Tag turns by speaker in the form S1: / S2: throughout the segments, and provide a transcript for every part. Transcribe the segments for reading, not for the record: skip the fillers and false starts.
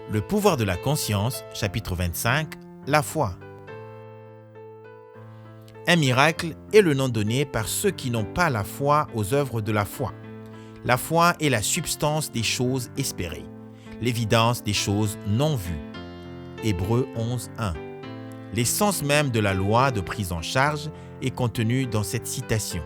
S1: Le pouvoir de la conscience, chapitre 25, la foi. Un miracle est le nom donné par ceux qui n'ont pas la foi aux œuvres de la foi. La foi est la substance des choses espérées, l'évidence des choses non vues. Hébreux 11, 1. L'essence même de la loi de prise en charge est contenue dans cette citation.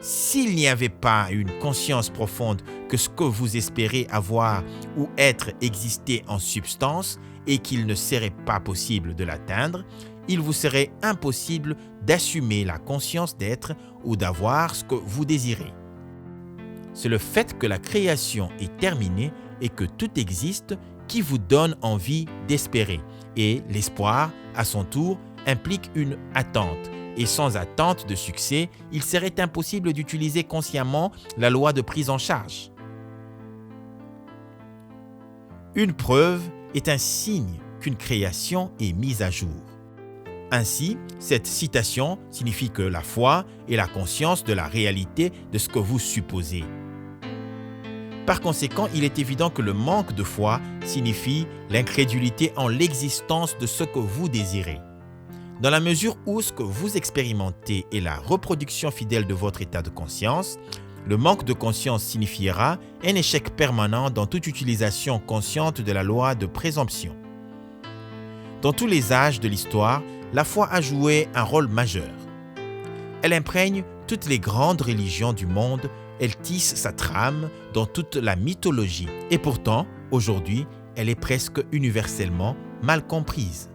S1: S'il n'y avait pas une conscience profonde que ce que vous espérez avoir ou être existait en substance et qu'il ne serait pas possible de l'atteindre, il vous serait impossible d'assumer la conscience d'être ou d'avoir ce que vous désirez. C'est le fait que la création est terminée et que tout existe qui vous donne envie d'espérer. Et l'espoir, à son tour, implique une attente. Et sans attente de succès, il serait impossible d'utiliser consciemment la loi de prise en charge. Une preuve est un signe qu'une création est mise à jour. Ainsi, cette citation signifie que la foi est la conscience de la réalité de ce que vous supposez. Par conséquent, il est évident que le manque de foi signifie l'incrédulité en l'existence de ce que vous désirez. Dans la mesure où ce que vous expérimentez est la reproduction fidèle de votre état de conscience, le manque de conscience signifiera un échec permanent dans toute utilisation consciente de la loi de présomption. Dans tous les âges de l'histoire, la foi a joué un rôle majeur. Elle imprègne toutes les grandes religions du monde, elle tisse sa trame dans toute la mythologie. Et pourtant, aujourd'hui, elle est presque universellement mal comprise.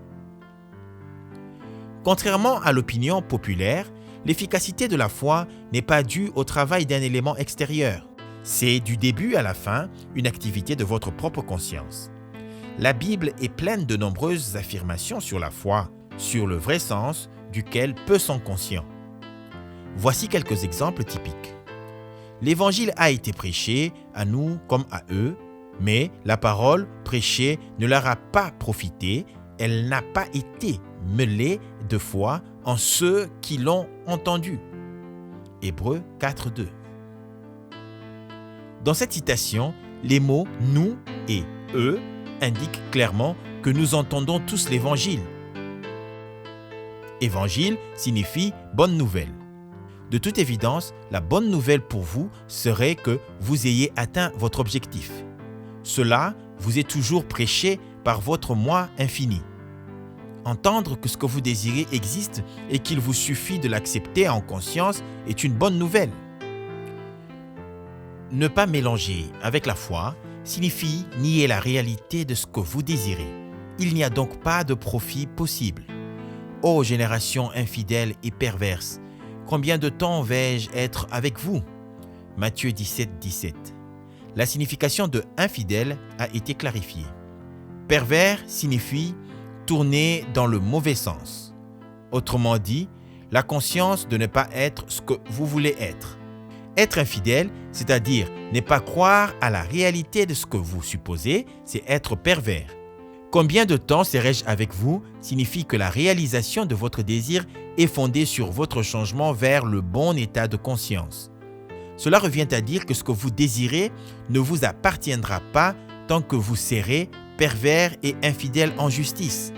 S1: Contrairement à l'opinion populaire, l'efficacité de la foi n'est pas due au travail d'un élément extérieur. C'est du début à la fin une activité de votre propre conscience. La Bible est pleine de nombreuses affirmations sur la foi, sur le vrai sens duquel peu sont conscients. Voici quelques exemples typiques. L'Évangile a été prêché à nous comme à eux, mais la parole prêchée ne leur a pas profité, elle n'a pas été mêlée de foi en ceux qui l'ont entendue. Hébreux 4, 2. Dans cette citation, les mots « nous » et « eux » indiquent clairement que nous entendons tous l'Évangile. Évangile signifie « bonne nouvelle ». De toute évidence, la bonne nouvelle pour vous serait que vous ayez atteint votre objectif. Cela vous est toujours prêché par votre moi infini. Entendre que ce que vous désirez existe et qu'il vous suffit de l'accepter en conscience est une bonne nouvelle. Ne pas mélanger avec la foi signifie nier la réalité de ce que vous désirez. Il n'y a donc pas de profit possible. Ô génération infidèle et perverse, combien de temps vais-je être avec vous? Matthieu 17, 17. La signification de infidèle a été clarifiée. Pervers signifie tourner dans le mauvais sens. Autrement dit, la conscience de ne pas être ce que vous voulez être. Être infidèle, c'est-à-dire ne pas croire à la réalité de ce que vous supposez, c'est être pervers. Combien de temps serai-je avec vous signifie que la réalisation de votre désir est fondée sur votre changement vers le bon état de conscience. Cela revient à dire que ce que vous désirez ne vous appartiendra pas tant que vous serez pervers et infidèle en justice.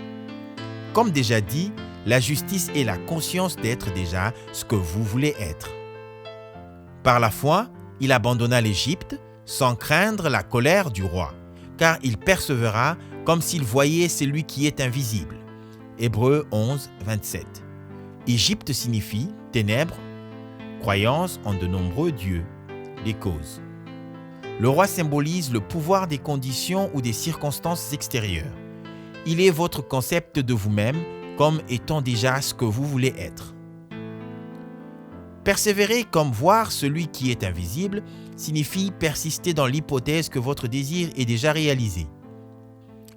S1: Comme déjà dit, la justice est la conscience d'être déjà ce que vous voulez être. Par la foi, il abandonna l'Égypte sans craindre la colère du roi, car il persévéra comme s'il voyait celui qui est invisible. Hébreux 11, 27. Égypte signifie ténèbres, croyance en de nombreux dieux, les causes. Le roi symbolise le pouvoir des conditions ou des circonstances extérieures. Il est votre concept de vous-même comme étant déjà ce que vous voulez être. Persévérer comme voir celui qui est invisible signifie persister dans l'hypothèse que votre désir est déjà réalisé.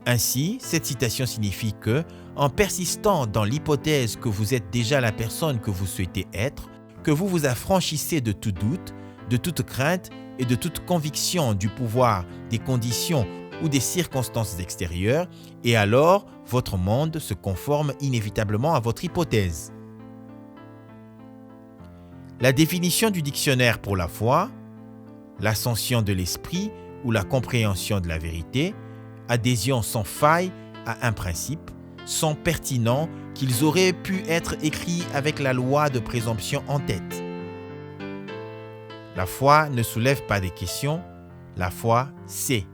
S1: Ainsi, cette citation signifie que, en persistant dans l'hypothèse que vous êtes déjà la personne que vous souhaitez être, que vous vous affranchissez de tout doute, de toute crainte et de toute conviction du pouvoir, des conditions ou des circonstances extérieures, et alors votre monde se conforme inévitablement à votre hypothèse. La définition du dictionnaire pour la foi, l'ascension de l'esprit ou la compréhension de la vérité, adhésion sans faille à un principe, sont pertinents qu'ils auraient pu être écrits avec la loi de présomption en tête. La foi ne soulève pas des questions, la foi sait.